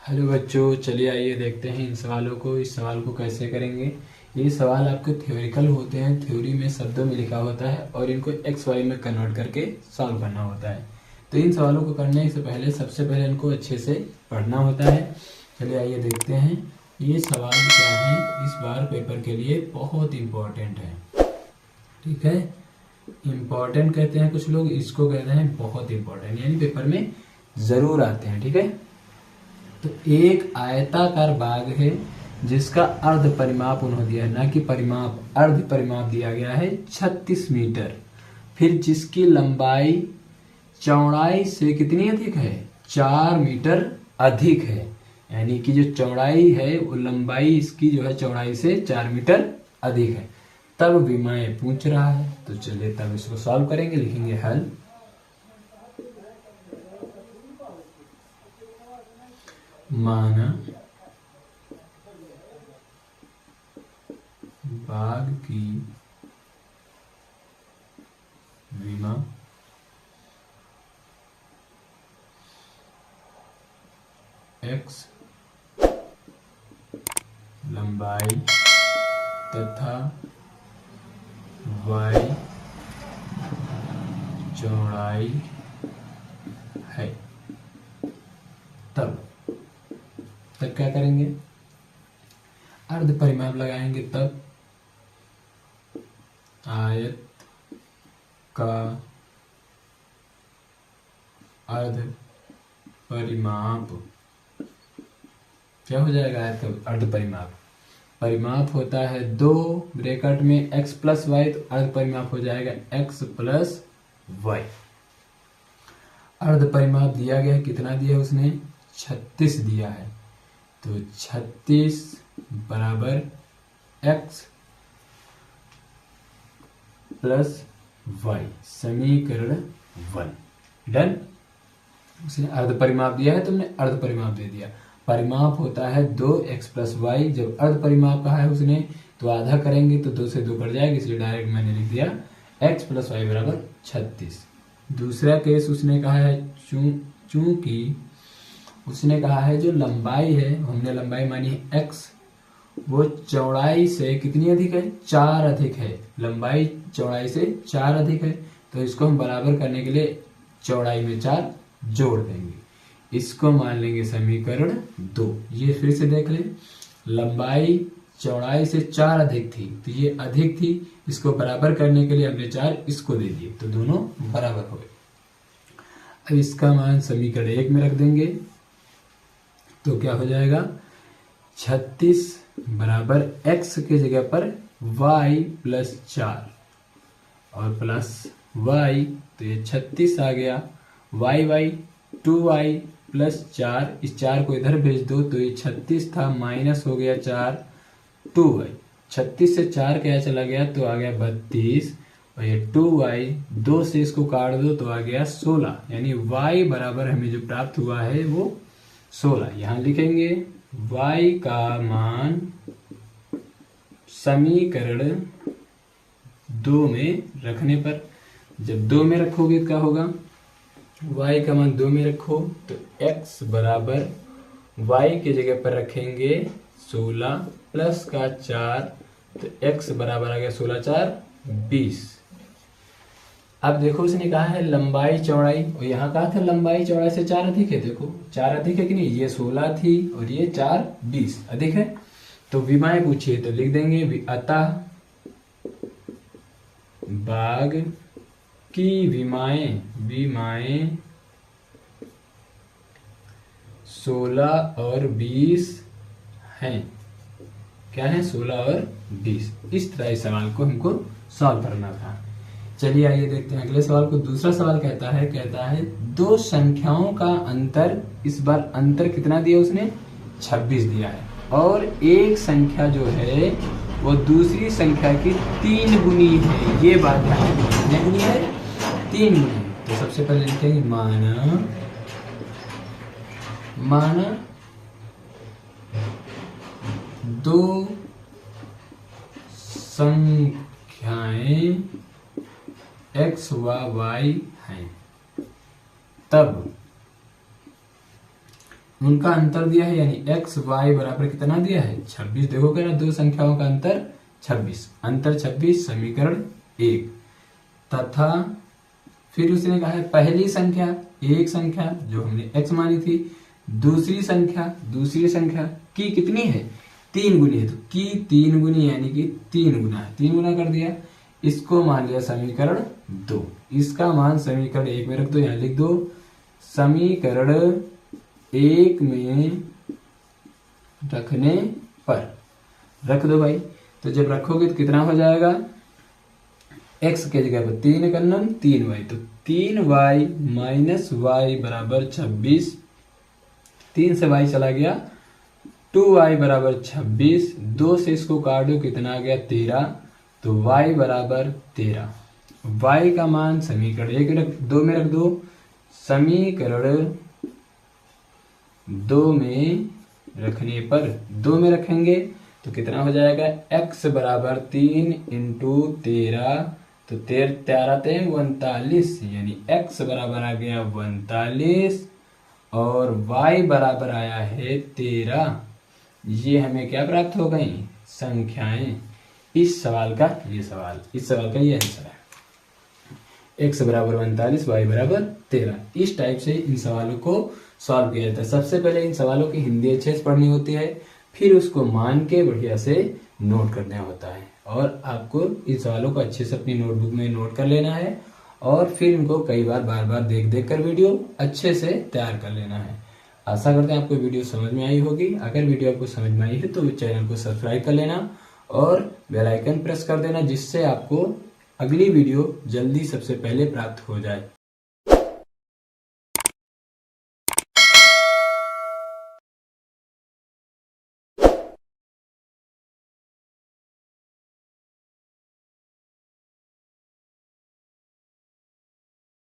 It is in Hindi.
हेलो बच्चों, चलिए आइए देखते हैं इन सवालों को। इस सवाल को कैसे करेंगे। ये सवाल आपके थ्योरिकल होते हैं, थ्योरी में शब्दों में लिखा होता है और इनको एक्स वाई में कन्वर्ट करके सॉल्व करना होता है। तो इन सवालों को करने से पहले सबसे पहले इनको अच्छे से पढ़ना होता है। चलिए आइए देखते हैं ये सवाल क्या है। इस बार पेपर के लिए बहुत इम्पोर्टेंट है, ठीक है। इम्पोर्टेंट कहते हैं कुछ लोग, इसको कहते हैं बहुत इम्पोर्टेंट, यानी पेपर में ज़रूर आते हैं, ठीक है। तो एक आयताकार बाग है जिसका अर्ध परिमाप उन्होंने दिया है, ना कि परिमाप, अर्ध परिमाप दिया गया है 36 मीटर। फिर जिसकी लंबाई चौड़ाई से कितनी अधिक है, 4 मीटर अधिक है। यानी कि जो चौड़ाई है वो लंबाई इसकी जो है चौड़ाई से 4 मीटर अधिक है। तब विमाएं पूछ रहा है, तो चलिए तब इसको सॉल्व करेंगे। लिखेंगे हल। माना बाग की विमा x लंबाई तथा y चौड़ाई है। तब क्या करेंगे, अर्ध परिमाप लगाएंगे। तब आयत का अर्ध परिमाप क्या हो जाएगा। आयत का अर्ध परिमाप, परिमाप होता है 2 ब्रैकेट में x प्लस वाई, तो अर्ध परिमाप हो जाएगा x प्लस वाई। अर्ध परिमाप दिया गया है, कितना दिया उसने, 36 दिया है। तो 36 बराबर x प्लस वाई, समीकरण 1। डन। उसने अर्ध परिमाप दिया है, तुमने अर्ध परिमाप दे दिया। परिमाप होता है 2x प्लस वाई। जब अर्ध परिमाप कहा है उसने तो आधा करेंगे तो 2 से 2 कट जाएगा, इसलिए डायरेक्ट मैंने लिख दिया x प्लस वाई बराबर 36। दूसरा केस उसने कहा है चूंकि उसने कहा है जो लंबाई है, हमने लंबाई मानी है x, वो चौड़ाई से कितनी अधिक है, 4 अधिक है। लंबाई चौड़ाई से 4 अधिक है, तो इसको हम बराबर करने के लिए चौड़ाई में 4 जोड़ देंगे। इसको मान लेंगे समीकरण 2। ये फिर से देख लें, लंबाई चौड़ाई से 4 अधिक थी, तो ये अधिक थी, इसको बराबर करने के लिए हमने 4 इसको दे दिए, तो दोनों बराबर हो गए। अब इसका मान समीकरण 1 में रख देंगे, तो क्या हो जाएगा, 36 बराबर x के जगह पर y प्लस 4 और प्लस y, तो ये 36 आ गया। y 2y प्लस 4, इस 4 को इधर भेज दो तो ये 36 था, माइनस हो गया 4 2y। 36 से 4 क्या चला गया, तो आ गया 32, और ये 2y 2 से इसको काट दो तो आ गया 16। यानी y बराबर हमें जो प्राप्त हुआ है वो 16। यहाँ लिखेंगे y का मान समीकरण 2 में रखने पर, जब 2 में रखोगे क्या होगा, y का मान 2 में रखो तो x बराबर y के जगह पर रखेंगे 16 प्लस का 4, तो x बराबर आ गया 16 4 20। अब देखो उसने कहा है लंबाई चौड़ाई, और यहाँ कहा था लंबाई चौड़ाई से 4 अधिक है। देखो 4 अधिक है कि नहीं, ये 16 थी और ये 4 20 अधिक है। तो विमाएं पूछिए तो लिख देंगे अतः बाग की विमाएं 16 और 20 हैं। क्या है, 16 और 20। इस तरह इस सवाल को हमको सॉल्व करना था। चलिए आइए देखते हैं अगले सवाल को। दूसरा सवाल कहता है 2 संख्याओं का अंतर, इस बार अंतर कितना दिया उसने, 26 दिया है, और एक संख्या जो है वो दूसरी संख्या की 3 गुनी है। ये बात है, कितने गुनी है, 3 गुनी। तो सबसे पहले लिखेंगे माना 2 संख्याएं x व y हैं, तब उनका अंतर दिया है, यानी एक्स वाई बराबर कितना दिया है 26। देखो क्या ना, दो संख्याओं का अंतर 26, अंतर 26, समीकरण 1। तथा फिर उसने कहा है पहली संख्या, एक संख्या जो हमने x मानी थी, दूसरी संख्या की कितनी है 3 गुनी है, तो की 3 गुनी यानी कि 3 गुना है, 3 गुना कर दिया, इसको मान लिया समीकरण 2। इसका मान समीकरण 1 में रख दो, यहां लिख दो समीकरण 1 में रखने पर, रख दो भाई। तो जब रखोगे तो कितना हो जाएगा, x के जगह पर 3 कन्नम 3y, तो 3y माइनस y बराबर 26, 3 से y चला गया, 2y बराबर 26, 2 से इसको काट दो कितना आ गया 13, तो y बराबर 13। y का मान समीकरण 2 में रख दो, समीकरण 2 में रखने पर, 2 में रखेंगे तो कितना हो जाएगा, x बराबर 3 इंटू 13, तो 13 39, यानी x बराबर आ गया 39 और y बराबर आया है 13। ये हमें क्या प्राप्त हो गई, संख्याएं। इस सवाल का ये आंसर है, x बराबर 39, y बराबर 13। इस टाइप से इन सवालों को सॉल्व किया जाता है। सबसे पहले इन सवालों की हिंदी अच्छे से पढ़नी होती है, फिर उसको मान के बढ़िया से नोट करना होता है, और आपको इन सवालों को अच्छे से अपनी नोटबुक में नोट कर लेना है, और फिर इनको कई बार बार देख कर वीडियो अच्छे से तैयार कर लेना है। आशा करते हैं आपको वीडियो समझ में आई होगी। अगर वीडियो आपको समझ में आई है तो चैनल को सब्सक्राइब कर लेना और बेल आइकन प्रेस कर देना, जिससे आपको अगली वीडियो जल्दी सबसे पहले प्राप्त हो जाए।